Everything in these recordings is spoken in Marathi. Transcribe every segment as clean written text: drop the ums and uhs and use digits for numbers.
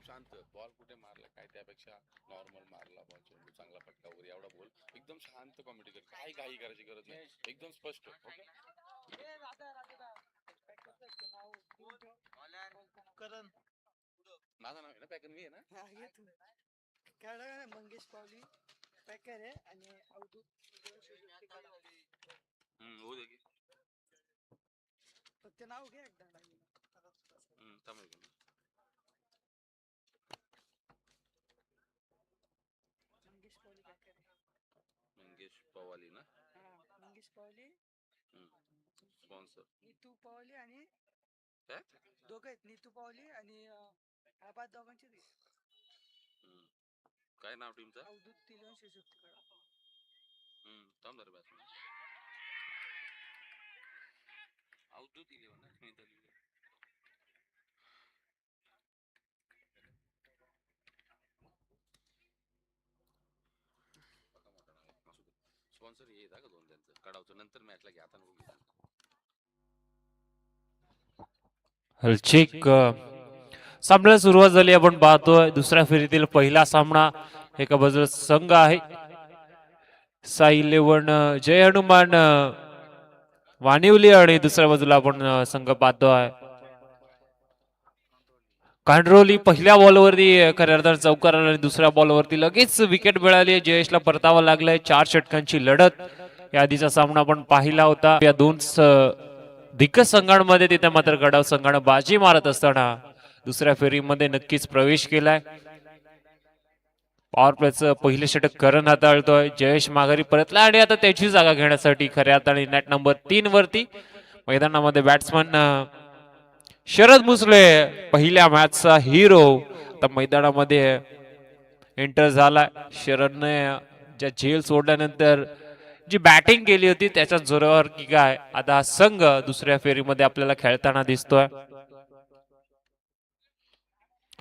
शांत बॉल कुठे मारला काय त्यापेक्षा नॉर्मल मारला बॉल चेंडू चांगला फटका वगैरे एवढा बोल एकदम शांत कॉमेडी कर काय घाई करायची गरज नाही एकदम स्पष्ट ओके करण माझं नाव आहे ना पॅकन मी आहे ना खेळा मंगेश पावली पॅकर आहे आणि अवधूत होऊ दे की फक्त नाव घे एकदा थांबेल मंगेश पावली पॅकर मंगेश पवाली ना मंगेश पावली स्पॉन्सर नीतू पावली आणि काय दोघं आहेत नीतू पावली आणि आबाद दोघांचे काय नाव टीमचं अवधूत तिलवण शिशुक्तीकडा थांब जरा बॅट्समॅन अवधूत 11 ना मी तर स्पॉन्सर येत का दोन त्यांचं काढावचं नंतर मॅचला घ्या आता नको हलचिक सामन्याला सुरुवात झाली. आपण पाहतोय दुसऱ्या फेरीतील पहिला सामना एका बाजूला संघ आहे साई 11 जय हनुमान वानिवली आणि दुसऱ्या बाजूला आपण संघ पाहतोय कांड्रोली. पहिल्या बॉलवरती खऱ्या अर्थाने चौकार आणि दुसऱ्या बॉलवरती लगेच विकेट मिळाली. जयेशला परतावा लागलाय. 4 षटकांची लढत या आधीचा सामना आपण पाहिला होता. या दोन दिग्गज संघांमध्ये तिथे मात्र गडाव संघानं बाजी मारत असताना दुसऱ्या फेरीमध्ये नक्कीच प्रवेश केलाय. पॉवर प्लेचं पहिले षटक करण हाताळतोय. जयेश माघारी परतला आणि आता त्याची जागा घेण्यासाठी खऱ्या अर्थाने नेट नंबर 3 वरती मैदानामध्ये बॅट्समन शरद मुसले पहिल्या मॅचचा हिरो आता मैदानामध्ये एंटर झाला. शरदने ज्या झेल सोडल्यानंतर जी बॅटिंग केली होती त्याच्या जोरावर की काय आता हा संघ दुसऱ्या फेरीमध्ये आपल्याला खेळताना दिसतोय.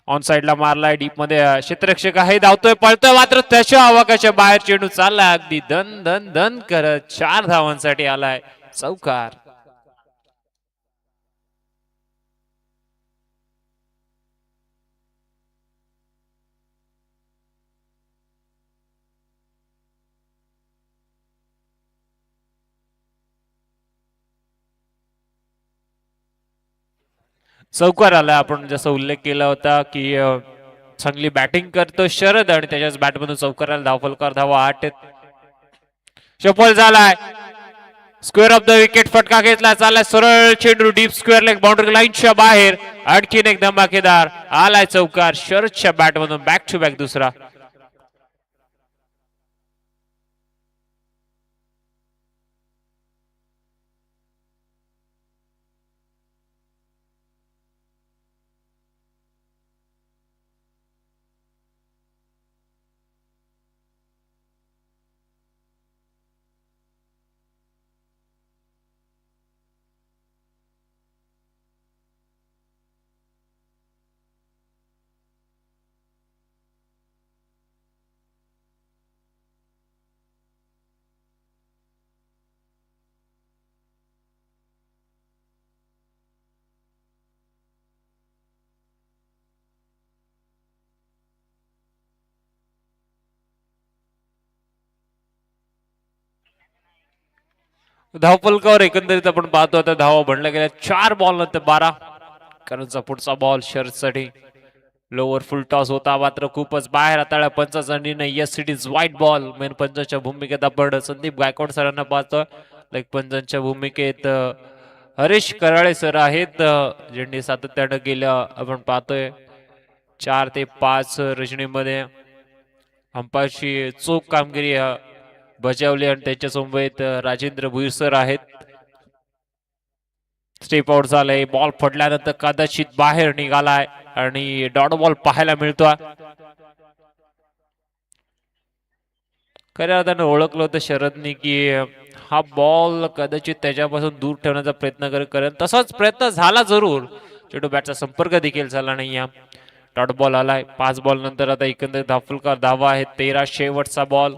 ऑन साइडला मारलाय डीप मध्ये क्षेत्ररक्षक आहे धावतोय पळतोय मात्र त्याच्या अवकाशाच्या बाहेर चेंडू चालला अगदी दन दन दन करत 4 धावांसाठी आलाय चौकार. चौकार आला. आपण जसं उल्लेख केला होता की चांगली बॅटिंग करतो शरद आणि त्याच्याच बॅटमधून चौकार आला. धावफलकार धावा 8 सफल झालाय. स्क्वेअर ऑफ द विकेट फटका घेतला चाललाय सरळ चेंडू डीप स्क्वेअर लेग बाउंड्री लाईनच्या बाहेर. आणखीन एक धमाकेदार आलाय चौकार शरदच्या बॅटमधून बॅक टू बॅक दुसरा. धावफलकावर एकंदरीत आपण पाहतो आता धावा भरल्या गेल्या 4 बॉल नंतर 12. कारणचा पुढचा बॉल शरदसाठी लोअर फुल टॉस होता मात्र खूपच बाहेर हाताळला पंचाचा निर्णय. Yes it is white ball. Main पंचाच्या भूमिकेत आपण संदीप गायकवाड सरांना पाहतोय. लाईक पंचांच्या भूमिकेत हरीश कराळे सर आहेत. ज्यांनी सातत्यानं गेलं आपण पाहतोय 4 ते 5 रजनीमध्ये अंपायरची चोख कामगिरी बजावली आणि त्यांच्या सोबत राजेंद्र भुईर सर आहेत. स्टेप आउट झालंय. बॉल पडल्यानंतर कदाचित बाहेर निघालाय आणि डॉट बॉल पाहायला मिळतोय. खऱ्या अर्थानं ओळखलं होतं शरदने की हा बॉल कदाचित त्याच्यापासून दूर ठेवण्याचा प्रयत्न करेल. तसाच प्रयत्न झाला जरूर. चेंडू बॅटचा संपर्क देखील झाला नाही. डॉट बॉल आलाय. 5 बॉल नंतर आता एकंदरीत धावफलकार धावा आहे 13. शेवटचा बॉल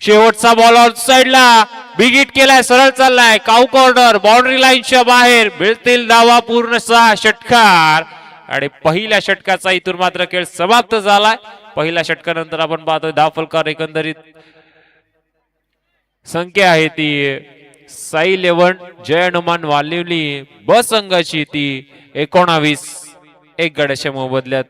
शेवटचा बॉल आउट साइडला बिग हिट केलाय. सरळ चाललाय काऊ कॉर्नर बाउंड्री लाईनच्या बाहेर. मिळतील धावा पूर्ण 6 षटकार आणि पहिल्या षटकाचा इथून मात्र खेळ समाप्त झालाय. पहिल्या षटकानंतर आपण पाहतोय दहा फलकावर एकंदरीत संख्या आहे ती साई 11 जय हनुमान वालिवली ब संघाची ती 19 एक गड्याच्या मोबदल्यात.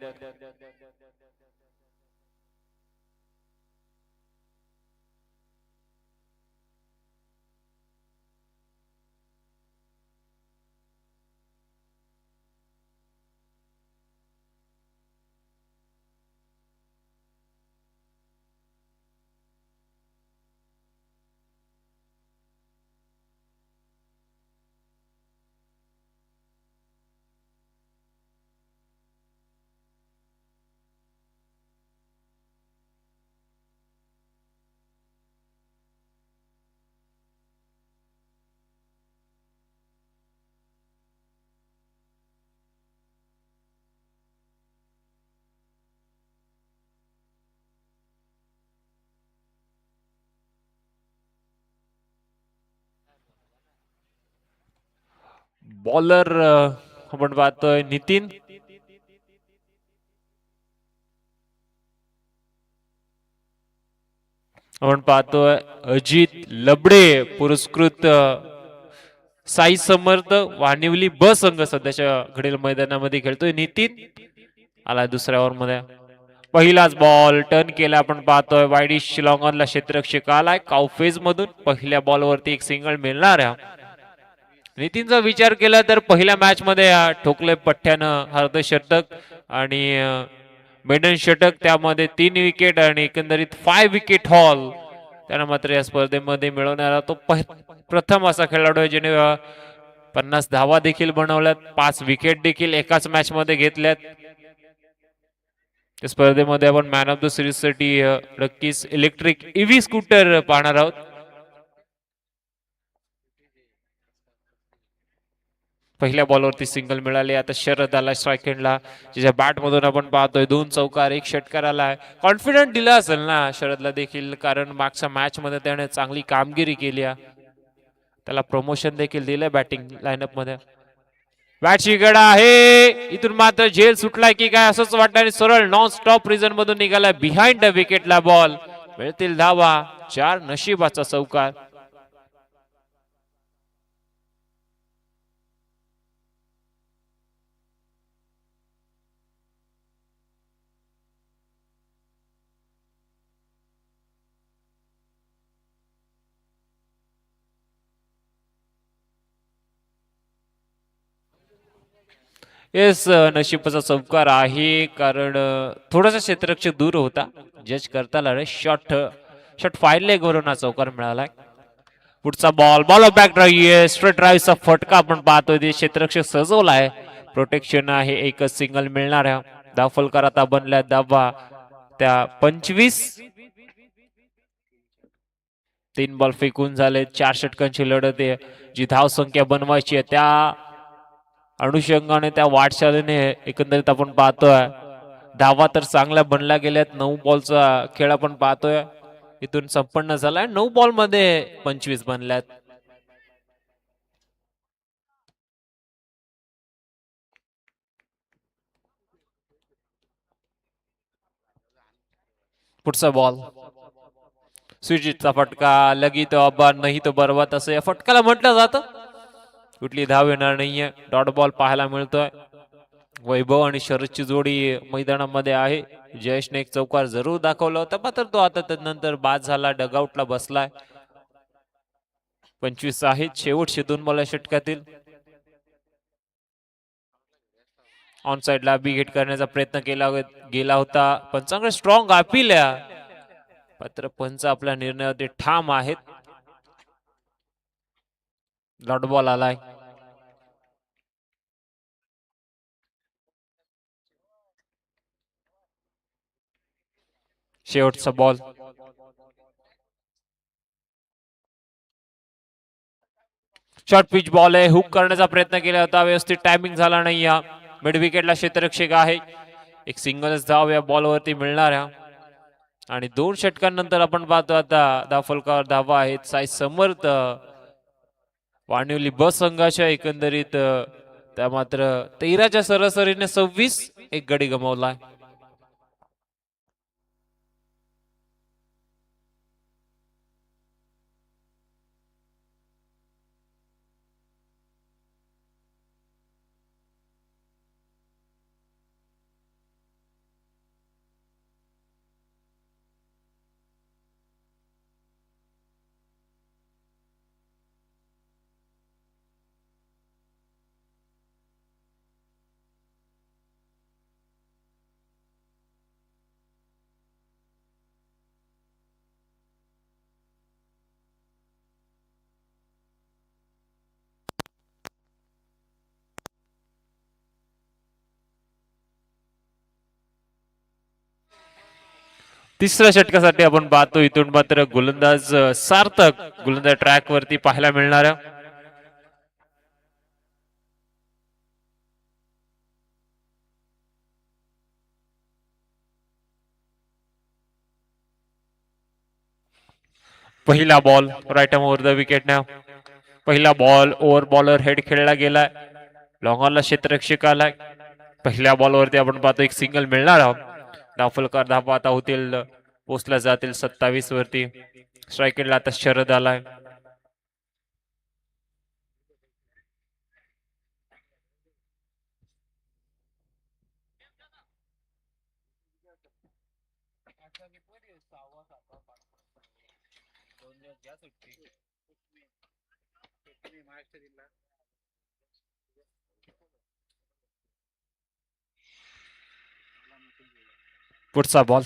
बॉलर आपण पाहतोय नितीन. आपण पाहतोय अजित लबडे पुरस्कृत साई समर्थ वानिवली ब संघ सध्याच्या घडील मैदानामध्ये खेळतोय. नितीन आला दुसऱ्या ओव्हर मध्ये. पहिलाच बॉल टर्न केला आपण पाहतोय वाईडी शिलॉंगनला क्षेत्ररक्षक आलाय काउफेज मधून. पहिल्या बॉल वरती एक सिंगल मिळणार आहे. नितीनचा विचार केला तर पहिल्या मॅच मध्ये ठोकले पठ्ठ्यानं अर्धशतक आणि मेडन षटक, त्यामध्ये 3 विकेट आणि एकंदरीत 5 विकेट हॉल त्यानं मात्र या स्पर्धेमध्ये मिळवणारा तो प्रथम असा खेळाडू आहे ज्याने 50 धावा देखील बनवल्यात, 5 विकेट देखील एकाच मॅच मध्ये घेतल्यात. त्या स्पर्धेमध्ये आपण मॅन ऑफ द सिरीज साठी नक्कीच इलेक्ट्रिक ईव्ही स्कूटर पाहणार आहोत. पहिल्या बॉलवरती सिंगल मिळाली. आता शरद आला स्ट्राईक एंडला, ज्याच्या बॅट मधून आपण पाहतोय 2 चौकार 1 षटकार आलाय. कॉन्फिडंट दिला असेल ना शरदला देखील, कारण मागच्या मॅच मध्ये त्याने चांगली कामगिरी केली आहे. त्याला प्रमोशन देखील दिलंय बॅटिंग लाईनअप मध्ये. बॅटची गडा आहे, इथून मात्र झेल सुटलाय की काय असंच वाटतं आणि सरळ नॉन स्टॉप रिझन मधून निघाला बिहाइंड द विकेटला बॉल. मिळतील धावा, 4 नशिबाचा चौकार. येस, नशिबाचा चौकार आहे, कारण थोडासा क्षेत्ररक्षक दूर होता. जज करता आला शॉट फायर लेग वरून हा चौकार मिळालाय. पुढचा बॉल बॅक ड्राईव्ह, स्ट्रेट ड्राईव्हचा फटका आपण पाहतोय. ते क्षेत्ररक्षक सजवलाय, प्रोटेक्शन आहे, एकच सिंगल मिळणार आहे. 10 फलकार आता बनल्या धावा त्या 25. 3 बॉल फेकून झाले, 4 षटकांची लढत आहे. जी धाव संख्या बनवायची आहे त्या अनुषंगाने, त्या वाटचालीने एकंदरीत आपण पाहतोय धावा तर चांगल्या बनल्या गेल्यात. 9 बॉलचा खेळ आपण पाहतोय इथून संपन्न झालाय. 9 बॉल मध्ये 25 बनल्यात. पुढचा बॉल सुजितचा फटका, लगी तो अब्बा नाही तो बरबाद असं या फटकाला म्हटलं जातं. कुठली धाव येणार नाहीये. डॉट बॉल पाहायला मिळतोय. वैभव आणि शरदची जोडी मैदानामध्ये आहे. जयेशने एक चौकार जरूर दाखवला होता, मात्र तो आता त्यानंतर बाद झाला, डगआउटला बसलाय. 25 आहेत शेवटचे 2 बॉल षटकातील. ऑन साइडला बी हिट करण्याचा प्रयत्न केला गेला होता, पण चांगलं स्ट्रॉंग अपील आहे. मात्र पंच आपल्या निर्णयावरती ठाम आहेत. डॉट बॉल आलाय. शेवटचा बॉल. शॉर्ट पिच बॉल आहे, हुक करण्याचा प्रयत्न केला होता, व्यवस्थित टायमिंग झाला नाही. या मिड विकेटला क्षेत्ररक्षक आहे. एक सिंगलच धाव या बॉलवरती मिळणार आहे. आणि 2 षटकांनंतर आपण पाहतो आता 10 फलकावर धावा आहेत. साई समर्थ वानिवली ब संघाच्या एकंदरीत त्या मात्र 13च्या सरासरीने 26 एक गडी गमावलाय. तिसऱ्या षटकासाठी आपण पाहतो इथून मात्र गोलंदाज सार्थक गोलंदाज ट्रॅक वरती पाहायला मिळणार आहे. पहिला ball right over the wicket नाव. पहिला बॉल ओव्हर बॉलर हेड खेळला गेलाय. लॉंगॉनला क्षेत्ररक्षक आलाय. पहिल्या बॉलवरती आपण पाहतो एक सिंगल मिळणार आहोत. धावफलकार धावा आता होतील पोचल्या जातील 27 वरती. स्ट्रायकेटला आता शरद आलाय. पुढचा बॉल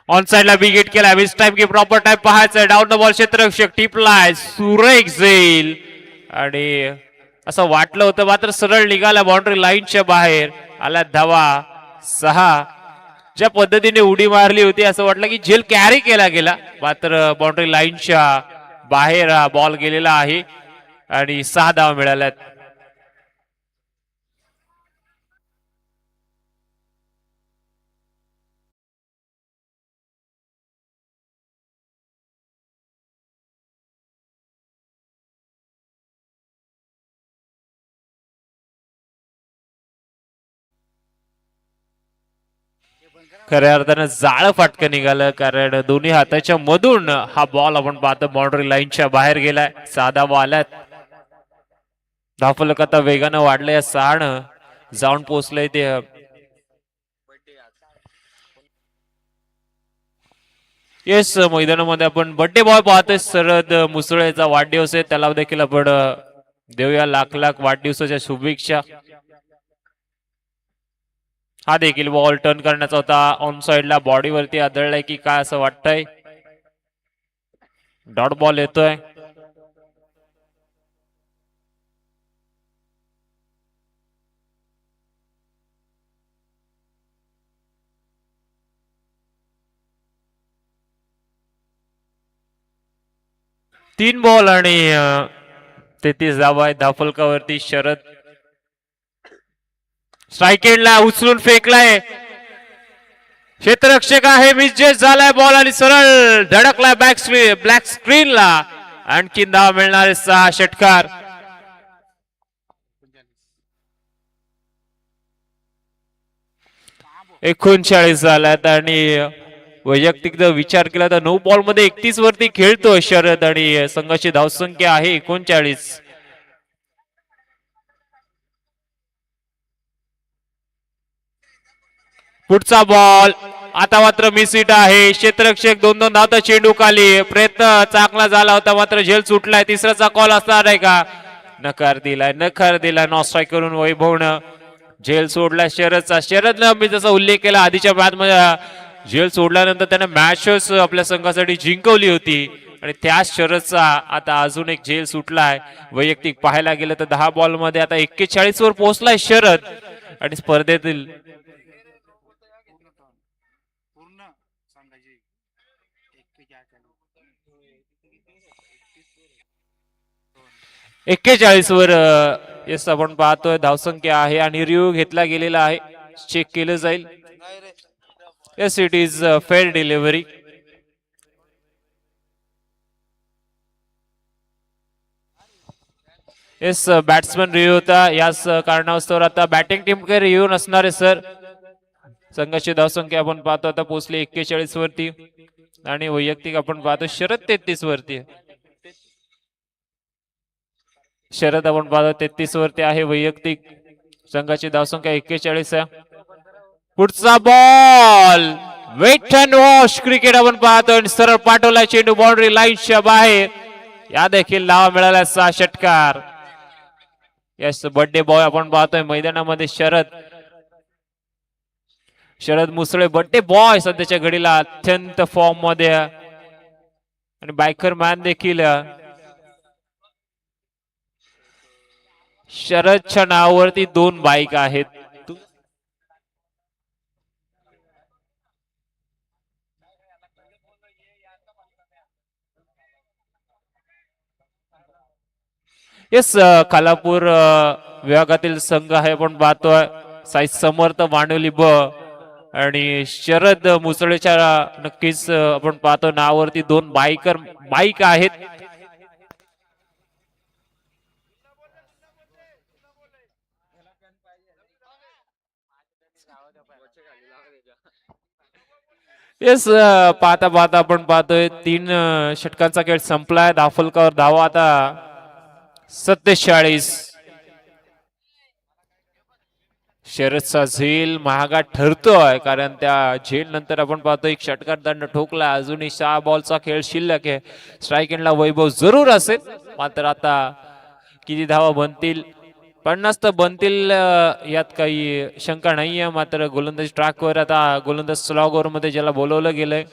ऑन साइडला विकेट केला. विस टाइम की प्रॉपर टाइम पाहायचं. डाऊन द बॉल क्षेत्ररक्षक टिपलाय सुरेख झेल आणि असं वाटलं होतं मात्र सरळ निघाला बाउंड्री लाईनच्या बाहेर. आला धावा 6. ज्या पद्धतीने उडी मारली होती असं वाटलं की झेल कॅरी केला गेला मात्र बाउंड्री लाईनच्या बाहेर हा बॉल गेलेला आहे आणि 6 धावा मिळाल्यात. खऱ्या अर्थानं जाळं फाटकं निघालं कारण दोन्ही हाताच्या मधून हा बॉल आपण पाहतो बाउंड्री लाईनच्या बाहेर गेलाय. 6 धावा आल्यात. धावफलक आता वेगानं वाढलंय. 6 जाऊन पोहोचलंय ते. येस मैदानामध्ये आपण बर्थडे बॉय पाहतोय. शरद मुसळेचा वाढदिवस आहे. त्याला देखील आपण देऊया लाख लाख वाढदिवसाच्या शुभेच्छा. हा देखील बॉल टर्न करण्याचा होता. ऑन साइडला बॉडीवरती आदळलाय की काय असं वाटतंय. डॉट बॉल येतोय. तीन बॉल आणि 33 धावा आहेत धावफलकावरती. शरद स्ट्रायकेटला उचलून फेकलाय. क्षेत्ररक्षक आहे मिसजेस झालाय बॉल आणि सरळ धडकलाय ब्लॅक स्क्रीनला. आणखीन धाव मिळणारे 6 षटकार. 39 झाल्यात आणि वैयक्तिक जर विचार केला तर 9 बॉल मध्ये 31 वरती खेळतो शरद आणि संघाची धावसंख्या आहे 39. पुढचा बॉल आता मात्र मिसिट आहे. क्षेत्ररक्षक 2-2 धावता चेंडू खाली. प्रयत्न चांगला झाला होता मात्र झेल सुटलाय. तिसराचा कॉल असणार आहे का? नकार दिलाय. नॉट स्ट्राईक करून वैभवनं झेल सोडला शरदचा. शरदनं मी जसा उल्लेख केला आधीच्या मॅच मध्ये झेल सोडल्यानंतर त्याने मॅचच आपल्या संघासाठी जिंकवली होती आणि त्याच शरदचा आता अजून एक झेल सुटलाय. वैयक्तिक पाहायला गेलं तर 10 बॉल मध्ये आता 41 वर पोहोचलाय शरद आणि स्पर्धेतील 41 वर येस आपण पाहतोय धावसंख्या आहे आणि रिव्ह्यू घेतला गेलेला आहे. चेक केलं जाईल. Yes it is fair delivery. Yes batsman review होता. याच कारणास्तव आता बॅटिंग टीम काही रिव्ह्यू नसणार आहे सर. संघाची धावसंख्या आपण पाहतो आता पोहोचली 41 वरती आणि वैयक्तिक आपण पाहतो शरद 33 वरती. शरद आपण पाहतो 33 वरती आहे. वैयक्तिक संघाची धावसंख्या 41 आहे. पुढचा ball wait and watch cricket आपण पाहतो आणि सरळ पाठवला चेंडू बाउंड्री लाईनच्या बाहेर. या देखील धावा मिळाल्या 6 षटकार. यस बर्थडे बॉय आपण पाहतोय मैदानामध्ये शरद मुसळे बर्थडे बॉय सध्याच्या घडीला अत्यंत फॉर्म मध्ये आणि बायकर मॅन देखील शरदच्या नावावरती 2 बाईक आहेत. येस खालापूर विभागातील संघ आहे आपण पाहतोय. साई समर्थ वाणवली ब आणि शरद मुसळेच्या नक्कीच आपण पाहतो नावावरती 2 बाईक आहेत. येस पाहता पाहता आपण पाहतोय 3 षटकांचा खेळ संपलाय. धावफलकावर धावा आता 47. शरदचा झेल महागा ठरतोय कारण त्या झेल नंतर आपण पाहतो 1 षटकार दंड ठोकला. अजूनही 6 बॉलचा खेळ शिल्लक आहे. स्ट्राईक एंडला वैभव जरूर असेल मात्र आता किती धावा बनतील 50 तर बनतील यात काही शंका नाहीये. मात्र गोलंदाज ट्रॅकवर आता गोलंदाज स्लॉग ओव्हर मध्ये ज्याला बोलवलं गेलंय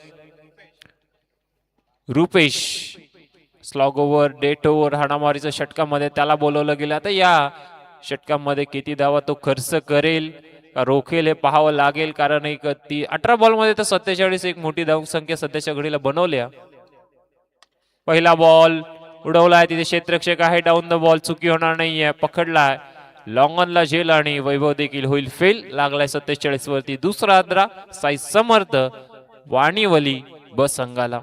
Rupesh slog over death over हाणामारीच्या षटकामध्ये त्याला बोलवलं गेलं. आता या षटकामध्ये किती धावा तो खर्च करेल का रोखेल हे पाहावं लागेल कारण एक 18 बॉल मध्ये तर 47 एक मोठी धावसंख्या सध्याच्या घडीला बनवल्या. पहिला बॉल उडवलाय तिथे क्षेत्ररक्षक आहे. डाऊन द बॉल चुकी होणार नाहीये. पकडलाय लॉंग ऑनला झेल आणि वैभव देखील होईल फेल. लागलाय 47 वरती दुसरा आद्रा. साई समर्थ वाणीवली ब संघाला.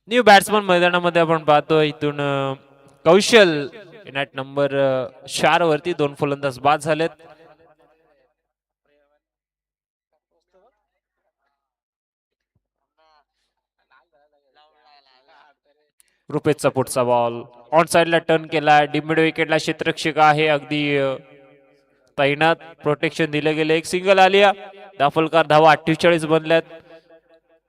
न्यू बॅट्समन मैदानामध्ये आपण पाहतो इथून कौशल नॅट नंबर 4 वरती 2 फलंदाज बाद झालेत. रुपेशचा पुढचा बॉल ऑन साइडला टर्न केला. मिड विकेटला क्षेत्ररक्षक आहे अगदी तैनात प्रोटेक्शन दिलं गेलं. एक सिंगल आली. दाफलकार धावा 48 बनल्यात.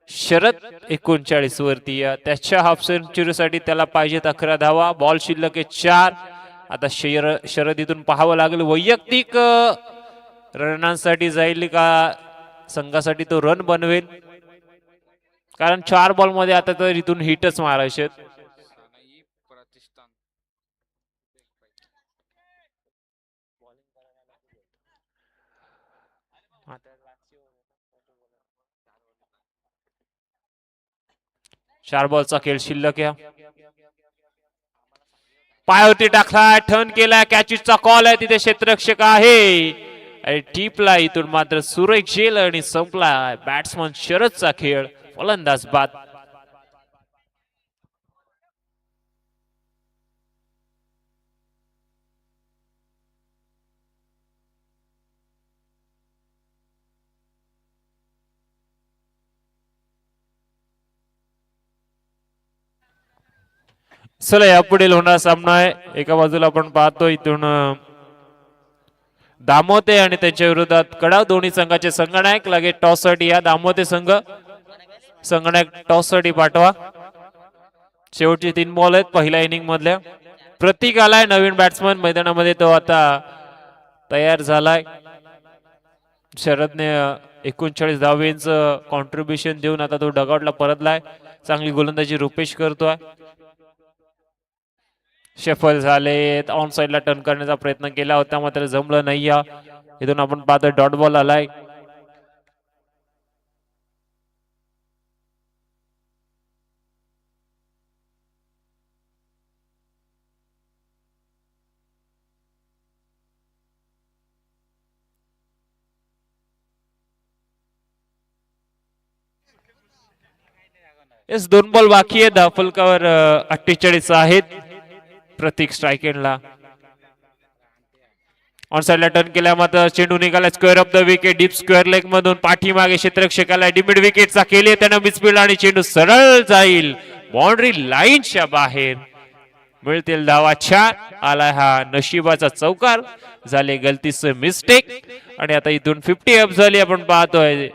शरद 39 वरती त्याच्या हाफ सेंचुरी साठी त्याला पाहिजेत 11 धावा. बॉल शिल्लक आहे 4. आता शरद इथून पाहावं लागेल वैयक्तिक रनांसाठी जाईल का संघासाठी तो रन बनवेल कारण 4 बॉल मध्ये आता तर इथून हिटच मारायचे. चार बॉलचा खेळ शिल्लक आहे. पायावरती टाकला टर्न केला. कॅचचा कॉल आहे तिथे क्षेत्ररक्षक आहे आणि टीपला इथून मात्र सुरेख झेल आणि संपला बॅट्समन शरदचा खेळ. फलंदाज बाद. चला यापुढील होणारा सामना आहे. एका बाजूला आपण पाहतो इथून दामोते आणि त्यांच्या विरोधात कडाव. दोन्ही संघाचे संघनायक लगेच टॉस साठी या. दामोते संघ संघनायक टॉस साठी पाठवा. शेवटचे 3 बॉल आहेत पहिल्या इनिंग मधल्या. प्रतीक आलाय नवीन बॅट्समन मैदानामध्ये, तो आता तयार झालाय. शरदने 39 धावेंचं कॉन्ट्रीब्युशन देऊन आता तो डगआउटला परतलाय. चांगली गोलंदाजी रुपेश करतोय. शेफल झाले, ऑन साइडला टर्न करण्याचा प्रयत्न केला होता मात्र जमलं नाही. इथून आपण पाहतोय डॉट बॉल आलाय. येस 2 बॉल बाकी आहे. 10 फलकावर 48 आहेत. प्रतीक स्ट्राईक एंडला. ऑन साइडला टर्न केला मात्र चेंडू निघाला square of the wicket. Deep square leg मधून पाठीमागे क्षेत्ररक्षकाला डिमिड विकेटचा केली त्यानं मिसफिल्ड आणि चेंडू सरळ जाईल बाउंड्री लाईनच्या बाहेर. मिळतील धावा 4. आलाय हा नशिबाचा चौकार. झाले गलतीचं मिस्टेक आणि आता इथून 50 अप झाली. आपण पाहतोय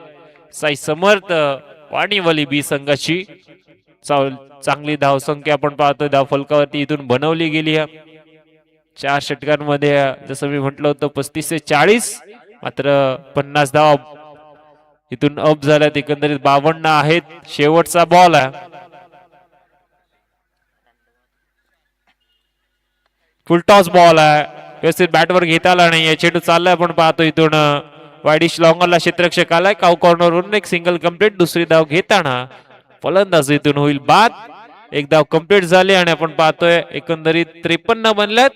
साई समर्थ वाणीवली बी संघाची चांगली धावसंख्या आपण पाहतोय धाव फलकावरती इथून बनवली गेली आहे. 4 षटकांमध्ये जसं मी म्हटलं होतं 35 ते 40 मात्र 50 धावा इथून अप झाल्यात. एकंदरीत 52 आहेत. शेवटचा बॉल आहे. फुल टॉस बॉल आहे. व्यवस्थित बॅटवर घेता आला नाही. चेंडू चाललाय आपण पाहतो इथून वाईडिश लॉंगरला क्षेत्ररक्षक आलाय. काउ कॉर्नरवरून एक सिंगल कंप्लीट. दुसरी धाव घेताना फलंदाज इथून होईल बाद. एक धाव कंप्लीट झाली आणि आपण पाहतोय एकंदरीत 53 बनल्यात.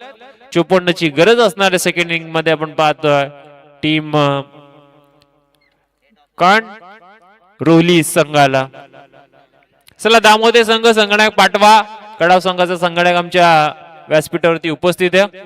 54 ची गरज असणाऱ्या सेकंड इनिंग मध्ये आपण पाहतोय टीम रोहली संघाला. चला दामोदे संघ संगणक पाठवा. कडाव संघाचा संगणक आमच्या व्यासपीठावरती उपस्थित आहे.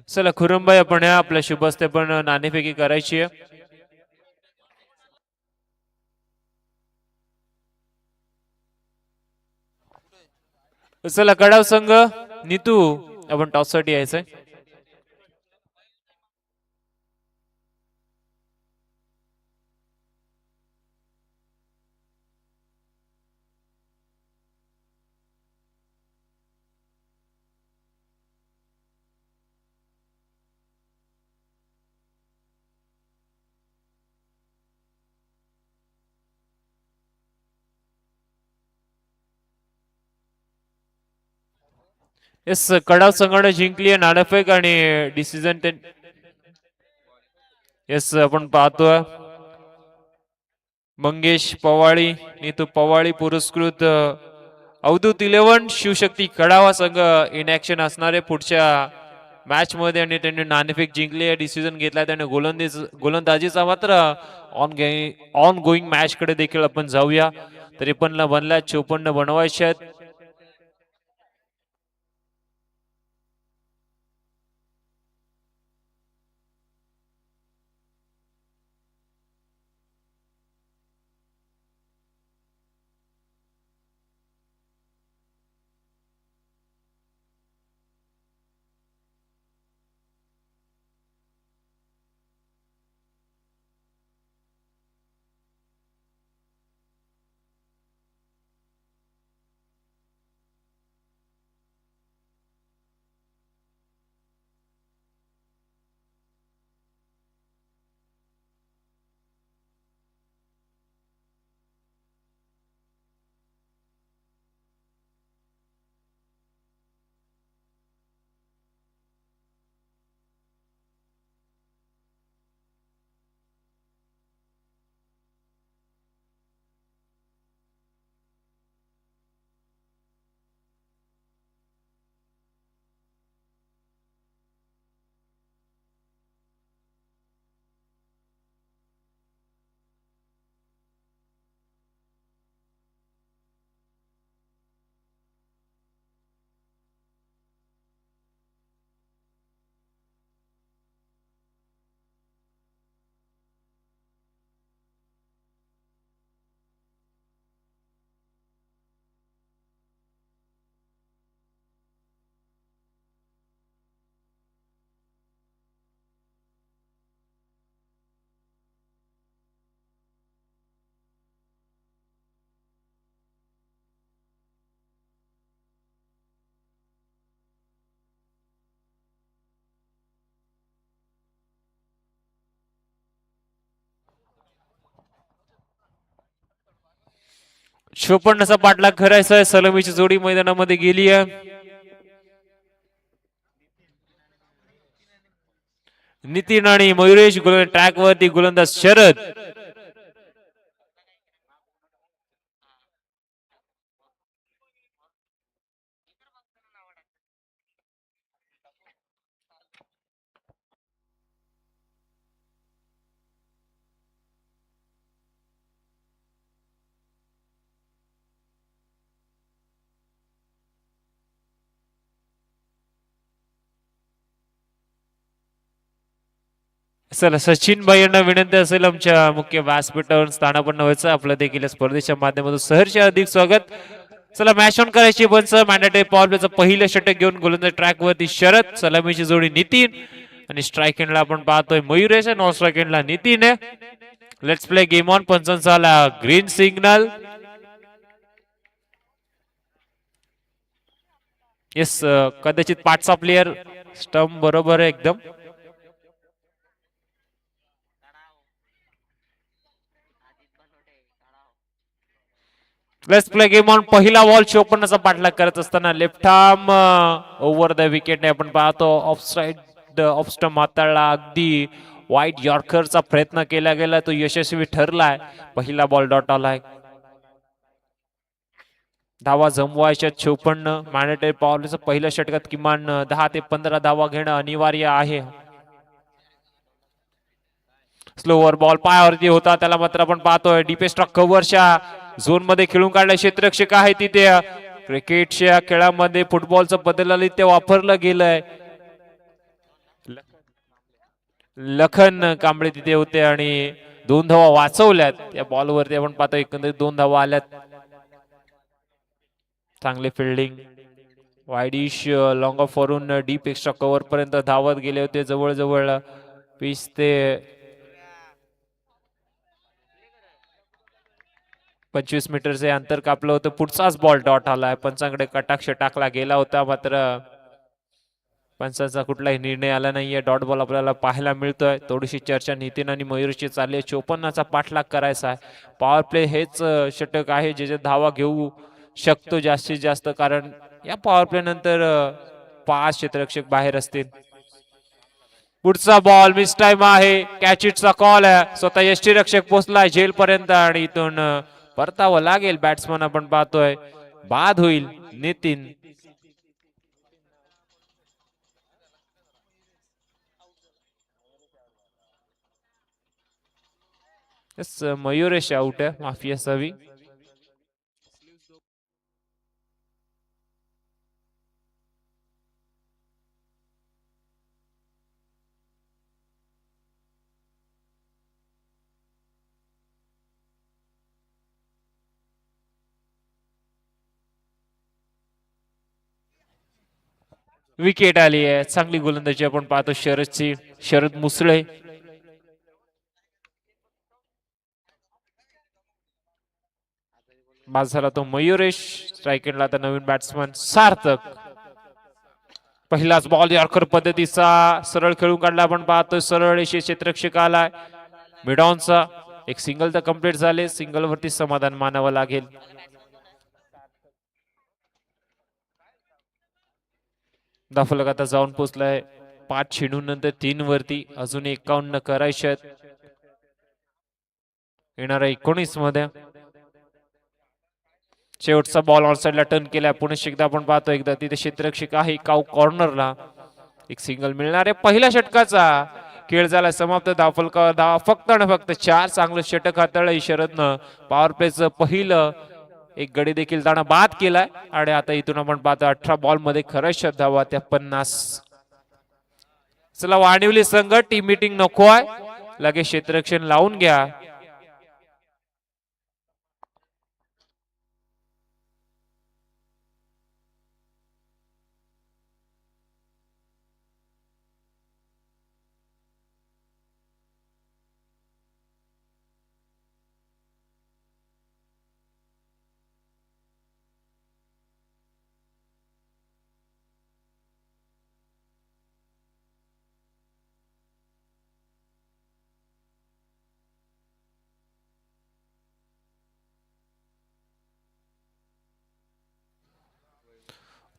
चला खुरमबाई आपण या आपल्या शुभ हस्ते पण नाणेफेकी करायची आहे. चला कडाव संघ नीतू आपण टॉस साठी यायचंय. येस कडाव संघाने जिंकली आहे नाणेफेक आणि डिसिजन येस आपण पाहतोय मंगेश पवाळी नीतू पवाळी पुरस्कृत अवधूत 11 शिवशक्ती कडावा संघ इन ऍक्शन असणारे पुढच्या मॅच मध्ये आणि त्यांनी नाणेफेक जिंकली आहे. डिसिजन घेतला त्याने गोलंदाजीचा मात्र ऑन गोईंग मॅच कडे देखील आपण जाऊया. 53 बनल्या 54 बनवायचे आहेत. 54चा पाठलाग करायचा आहे. सलामीची जोडी मैदानामध्ये गेली आहे. नितीन आणि मयुरेश ट्रॅक वरती, गोलंदाज शरद. चला सचिन भाई यांना विनंती असेल आमच्या मुख्य व्यासपीठावर स्थानापन्न व्हायचं. आपलं देखील स्पर्धेच्या माध्यमातून सहर्ष अधिक स्वागत. चला मॅच ऑन करायची पण मॅन्डेटरी पॉवर प्लेचं पहिलं षटक घेऊन गोलंदाज ट्रॅक वरती शरद. सलामीची जोडी नितीन आणि स्ट्राईक एंडला आपण पाहतोय मयुरेश. नॉन स्ट्राईक एंडला नितीन आहे. Let's play game on. पंचांचा ग्रीन सिग्नल. येस कदाचित पाचचा प्लेयर स्टंप बरोबर आहे एकदम. Let's play game on. पहिला बॉल 54चा पाठलाग करत असताना लेफ्ट आर्म ओव्हर द विकेटने आपण पाहतो ऑफ साइड ऑफ स्टंप हाताळला. अगदी वाईट यॉर्करचा प्रयत्न केला गेला, तो यशस्वी ठरलाय. पहिला बॉल डॉट आलाय. धावा जमवायच्या 56. मॅन्डेटरी पॉवरचं पहिल्या षटकात किमान 10 ते 15 धावा घेणं अनिवार्य आहे. स्लोवर बॉल पायावरती होता, त्याला मात्र आपण पाहतोय डीपेस्ट कव्हरच्या झोन मध्ये खेळून काढला. क्षेत्ररक्षक आहे तिथे. क्रिकेटच्या खेळामध्ये फुटबॉलचं बदललं वापरलं गेलंय. लखन कांबळे तिथे होते आणि 2 धावा वाचवल्यात. त्या बॉलवरती आपण पाहतो एकंदरीत 2 धावा आल्यात. चांगले फिल्डिंग. वाईडिश लॉंग ऑफ वरून डीप एक्स्ट्रा कव्हर पर्यंत धावत गेले होते. जवळजवळ 20 ते 25 मीटरचे अंतर कापलं होतं. पुढचाच बॉल डॉट आलाय. पंचांकडे कटाक्ष टाकला गेला होता, मात्र पंचांचा कुठलाही निर्णय आला नाहीये. डॉट बॉल आपल्याला पाहायला मिळतोय. थोडीशी चर्चा नितीन आणि मयूरची चालली आहे. 54चा पाठलाग करायचा आहे. पॉवर प्ले हेच षटक आहे जे धावा घेऊ शकतो जास्तीत जास्त, कारण या पॉवर प्ले नंतर 5 क्षेत्ररक्षक बाहेर असतील. पुढचा बॉल मिस टाइम आहे. कॅच इटचा कॉल आहे. स्वतः यष्टीरक्षक पोहोचलाय झेल पर्यंत आणि इथून परतावं लागेल. बॅट्समन आपण पाहतोय बाद होईल. नितीन मयुरेश आउट आहे, माफी असावी. विकेट आली आहे. चांगली गोलंदाजी आपण पाहतो शरदची. शरद मुसळे बाद झाला तो मयुरेश. स्ट्रायकेटला आता नवीन बॅट्समन सार्थक. पहिलाच बॉल यॉर्कर पद्धतीचा सरळ खेळून काढला आपण पाहतोय. सरळ क्षेत्ररक्षक आलाय. मिडॉनचा एक सिंगल तर कंप्लीट झाले. सिंगल वरती समाधान मानावं लागेल. दाफलक आता जाऊन पोहोचलाय 5 चेंडून नंतर 3 वरती. अजून 51 करायचे आहेत येणाऱ्या 19 मध्ये. शेवटचा बॉल ऑन साइडला टर्न केलाय. पुणे एकदा आपण पाहतो एकदा तिथे क्षेत्ररक्षक आहे काऊ कॉर्नरला. एक सिंगल मिळणार आहे. पहिल्या षटकाचा खेळ झाला समाप्त. दाफलकर धावा फक्त आणि फक्त 4. चांगलं षटक हाताळलं शरदनं. पॉवर प्लेचं पहिलं एक गडी देखील त्यानं बाद केलाय आणि आता इथून आपण पाहतो 18 बॉल मध्ये खरंच धावा त्या 50. चला वाणिवली संघ टीम मीटिंग नको आहे, लगेच क्षेत्ररक्षण लावून घ्या.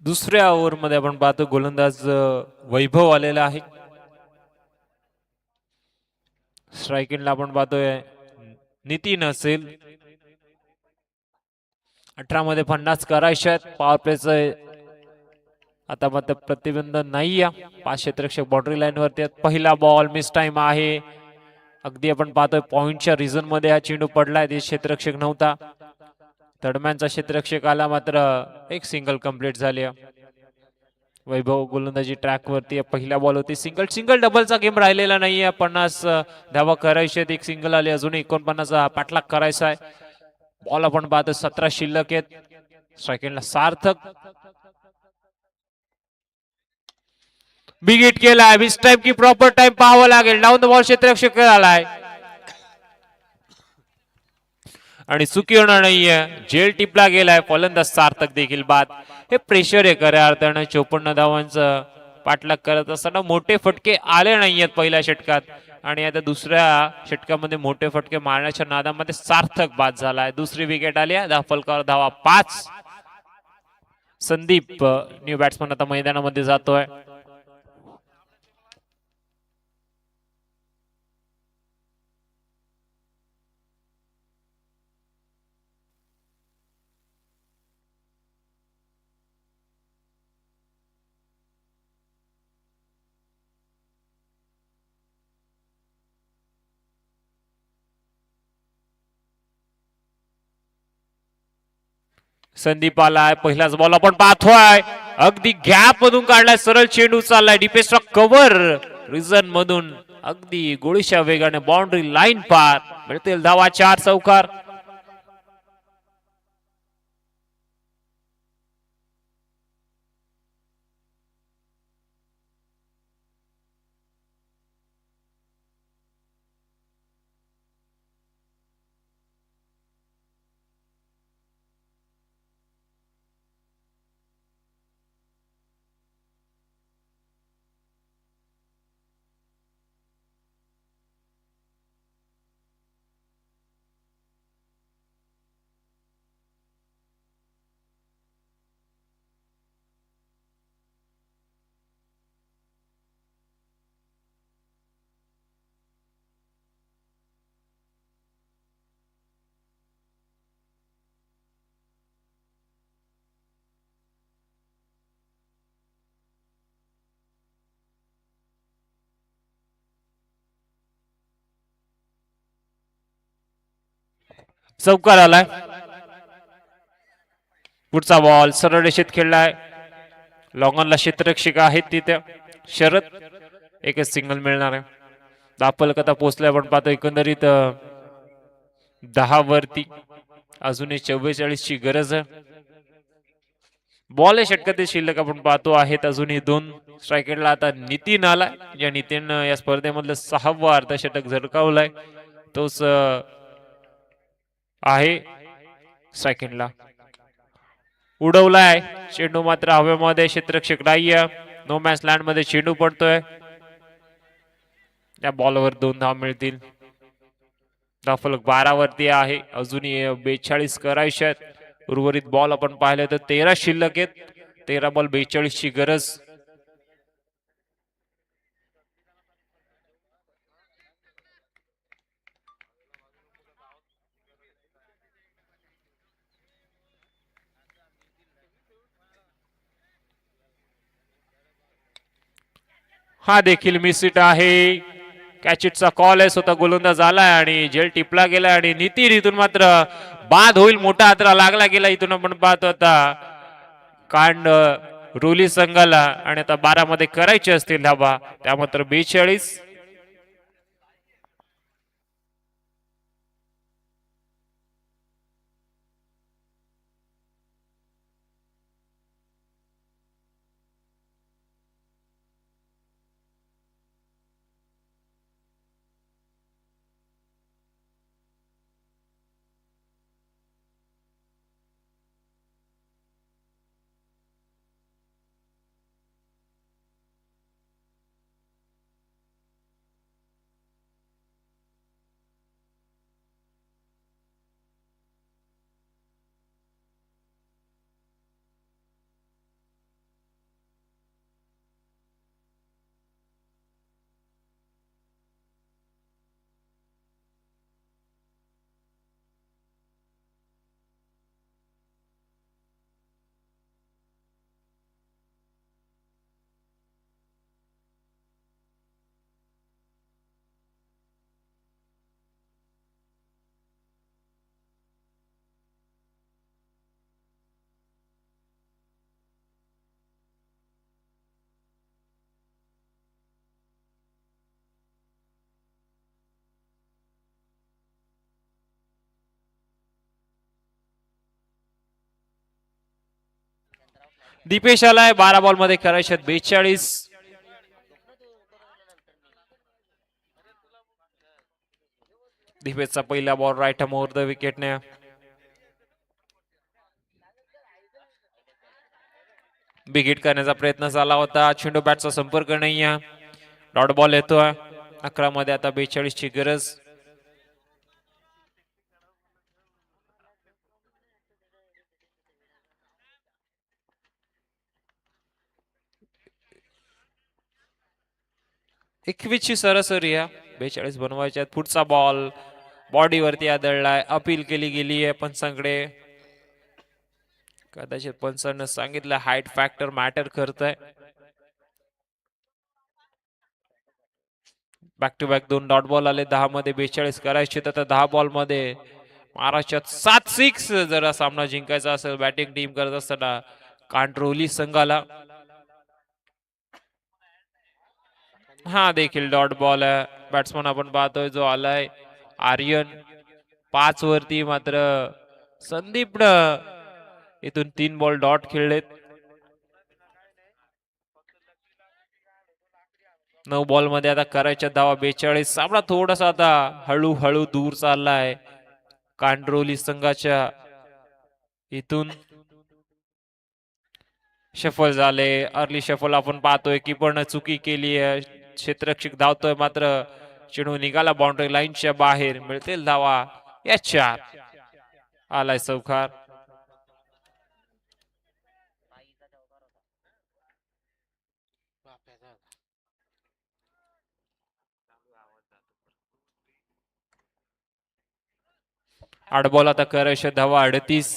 दुसऱ्या ओव्हरमध्ये आपण पाहतो गोलंदाज वैभव आलेला आहे. स्ट्रायकिंगला आपण पाहतोय नितीन असेल. 18 मध्ये 50 करायचे आहेत. पॉवर प्लेचं आता मात्र प्रतिबंध नाही आहे. 5 क्षेत्ररक्षक बाउंड्री लाईन वरती आहेत. पहिला बॉल मिस टाइम आहे. अगदी आपण पाहतोय पॉइंटच्या रिझन मध्ये हा चेंडू पडलाय. ते क्षेत्ररक्षक नव्हता. दरम्यानचा क्षेत्ररक्षक आला मात्र एक सिंगल कंप्लीट झाली. वैभव गोलंदाजी ट्रॅक वरती पहिला बॉल होती. सिंगल सिंगल डबलचा गेम राहिलेला नाहीये. 50 धावा करायचे आहेत. एक सिंगल आली. अजून 49 पाठलाग करायचा आहे. बॉल आपण पाहतो 17 शिल्लक आहेत. सेकंडला सार्थक बिग हिट केलाय. मिस टाइम की प्रॉपर टाइम पाहावं लागेल. डाऊन द बॉल क्षेत्ररक्षक आलाय आणि चुकी होणार नाहीये. जेल टिपला गेलाय. फलंदाज सार्थक देखील बाद. हे प्रेशर आहे खऱ्या अर्थानं. 54 धावांचं पाठलाग करत असताना मोठे फटके आले नाहीयेत पहिल्या षटकात आणि आता दुसऱ्या षटकामध्ये मोठे फटके मारण्याच्या नादामध्ये सार्थक बाद झालाय. दुसरी विकेट आली आहे. फलकावर धावा 5. संदीप न्यू बॅट्समन आता मैदानामध्ये जातोय. संदीप आलाय. पहिलाच बॉल आपण पाहतोय. अगदी गॅप मधून काढलाय. सरळ चेंडू चाललाय. डिफेन्सचा कव्हर रिझन मधून अगदी गोळीच्या वेगाने बाउंड्री लाईन पार. मिळतील धावा 4 चौकार. चौकार आलाय. पुढचा बॉल सरळ रेषेत खेळलाय. लॉंगॉनला क्षेत्ररक्षक आहेत तिथे. शरद एकच सिंगल मिळणार आहे. दापलक आता पोहोचलाय. आपण पाहतो एकंदरीत 10 वरती अजूनही 44 ची गरज आहे. बॉल षटकातील शिल्लक आपण पाहतो आहेत अजूनही 2. स्ट्रायकेटला आता नितीन आलाय. या नितीन या स्पर्धेमधलं 6वं अर्धशतक झळकावलंय. तोच आहे. सेकंडला उडवलाय. चेंडू मात्र हवेमध्ये. क्षेत्ररक्षक नाहीये. नो मॅच लँड मध्ये चेंडू पडतोय. त्या बॉलवर 2 धाव मिळतील. धावफलक 12 वरती आहे. अजूनही 42 करायचे आहेत. उर्वरित बॉल आपण पाहिले तर 13 शिल्लक आहेत. 13 बॉल 42 ची गरज. हा देखील मिसहिट आहे. कॅचिटचा कॉल आहे. स्वतः गोलंदाज आलाय आणि जेल टिपला गेलाय आणि नितीन इथून मात्र बाद होईल. मोठा हातरा लागला गेला. इथून आपण पाहतो आता कांड रोली संघाला आणि आता 12 मध्ये करायचे असतील धाबा. त्या मात्र 42. दीपेश आलाय 12 बॉल मध्ये करायचे 42. दीपेशचा पहिला बॉल राईट मोर द विकेटने. बिग हिट करण्याचा प्रयत्न झाला होता. चेंडू बॅटचा संपर्क नाही आहे. डॉट बॉल येतोय. 11 मध्ये आता 42 ची गरज. एकवीसची सरासरी आहे. 42 बनवायचे आहेत. पुढचा बॉल बॉडीवरती आदळलाय. अपील केली गेली आहे पंचांकडे. कदाचित पंचांना सांगितलं हाईट फॅक्टर मॅटर करतय. Back to back 2 dot ball आले. 10 मध्ये 42 करायचे तर 10 बॉल मध्ये महाराष्ट्रात 7 6 जर सामना जिंकायचा असेल बॅटिंग टीम करत असताना कांट्रोली संघाला. हा देखील डॉट बॉल आहे. बॅट्समन आपण पाहतोय जो आलाय आर्यन 5 वरती. मात्र संदीपनं इथून 3 बॉल डॉट खेळलेत. 9 बॉल मध्ये आता करायच्या धावा 42. सामना थोडासा आता हळूहळू दूर चाललाय कांड्रोली संघाच्या इथून. शफल झाले. अर्ली शफल आपण पाहतोय की पण चुकी केली आहे. क्षेत्ररक्षक धावतोय मात्र चेंडू निघाला बाउंड्री लाईनच्या बाहेर. मिळतील धावा या 4. आलाय चौकार. आठ बॉल आता करायच्या धावा 38.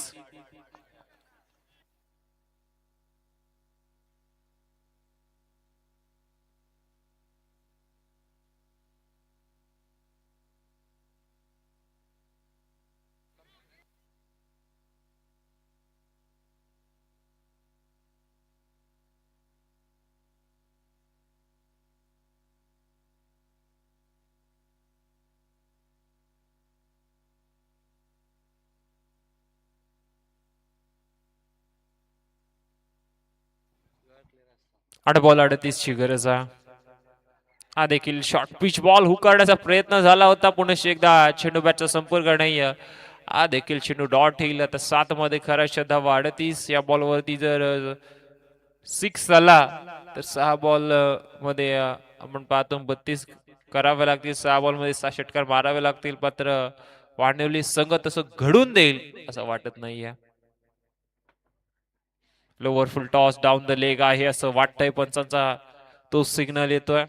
आठ बॉल 38 ची गरज आहे. हा देखील शॉर्ट पिच बॉल हुक करण्याचा प्रयत्न झाला होता. पुन्हा एकदा चेंडू बॅटचा संपर्क नाही. हा देखील चेंडू डॉट येईल. आता 7 मध्ये खऱ्या धावा 38. या बॉल वरती जर 6 झाला तर 6 बॉल मध्ये आपण पाहतो 32 करावे लागतील. 6 बॉल मध्ये 6 षटकार मारावे लागतील. मात्र वांडवली संघ तसं घडून देईल असं वाटत नाहीये. Lower full toss down the leg आहे असं वाटतंय. पंचांचा तो सिग्नल येतोय.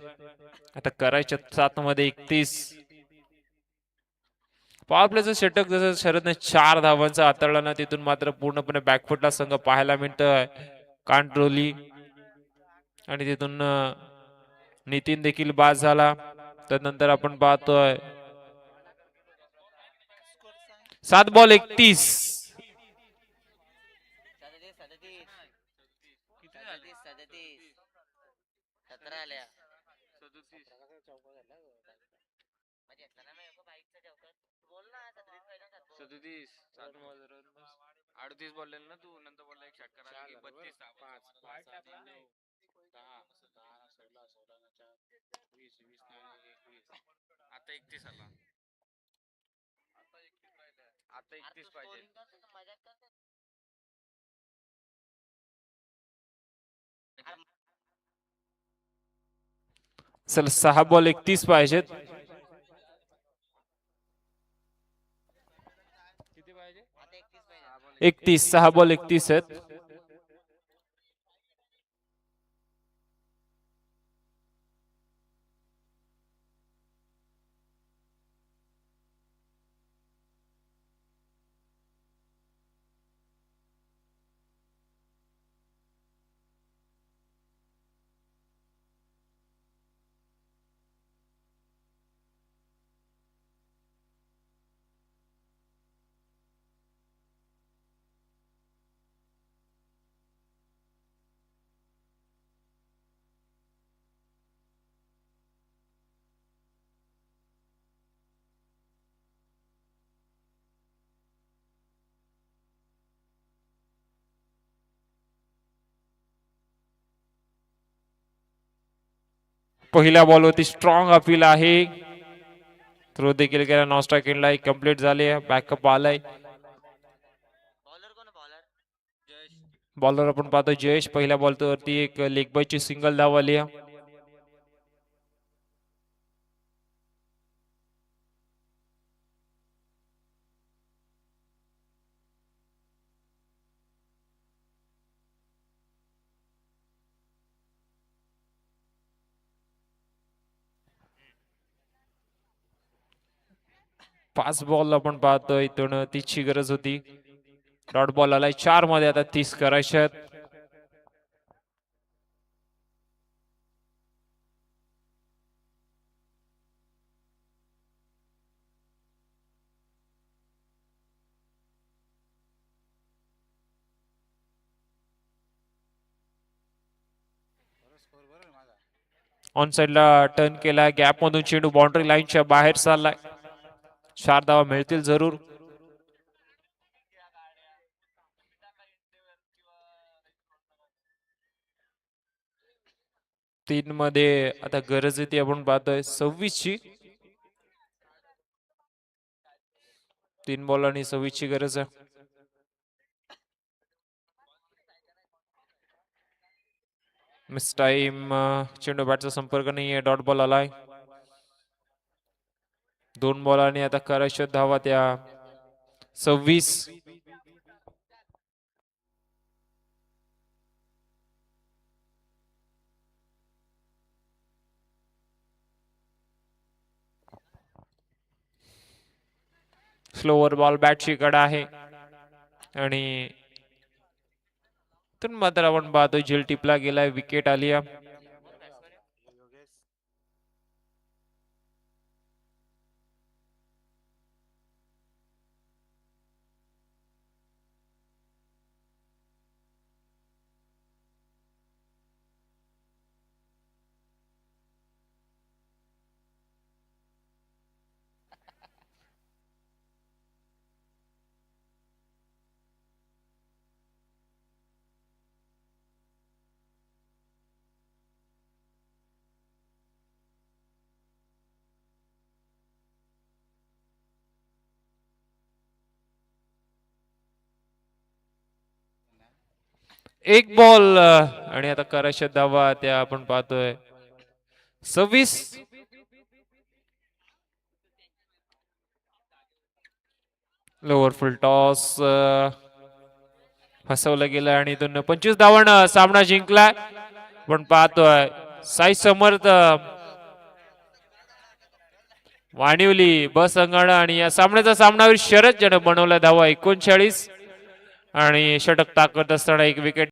आता करायच्या 7 मध्ये 31. पॉवर प्लेचं षटक जसं शरदने 4 धावांचा हाताळला ना तिथून मात्र पूर्णपणे बॅकफुटला संघ पाहायला मिळतोय कांट्रोली. आणि तिथून नितीन देखील बाद झाला. त्यानंतर आपण पाहतोय 7 बॉल 31. अडतीस बोलले ना तू. नंतर बोलला एक षटकार 32 आता 31 आला. आता 31 पाहिजे. चल 6 बॉल 31 पाहिजेत. 31 6 बॉल 31 आहेत. पहिल्या बॉलवरती स्ट्रॉंग अपील आहे. थ्रो देखील केला, नॉस्ट्राईक केलाय, कम्प्लीट झाले, बॅकअप आलाय. बॉलर आपण पाहतो जयेश. पहिल्या बॉलवरती एक लेग बायची सिंगल धाव आली आहे. पाच बॉल आपण पाहतोय, इथून 30ची गरज होती. डॉट बॉल आलाय 4 मध्ये, आता 30 करायचे आहेत. ऑन साइडला टर्न केला, गॅप मधून चेंडू बाउंड्री लाईनच्या बाहेर चाललाय. 4 धावा मिळतील जरूर. तीन मध्ये आता गरज येते, आपण पाहतोय 26ची. 3 बॉल आणि 26ची गरज आहे. मिस टाइम, चेंडू बॅटचा संपर्क नाहीये, डॉट बॉल आलाय. 2 बॉल आणि आता करायच्या धावा त्या 26. स्लोवर बॉल बॅटची कडा आहे आणि तर मात्र आपण पाहतोय झेल टिपला गेलाय, विकेट आली आहे. एक बॉल आणि आता करायच्या धावा त्या आपण पाहतोय 26. लोअर फुल टॉस फसवलं गेलं आणि 25 धावांना सामना जिंकलाय. पण पाहतोय साई समर्थ वाणिवली बस अंगण आणि या सामन्याचा सामनावीर शरद ज्याने बनवला धावा 39 आणि षटक ताकद असताना एक विकेट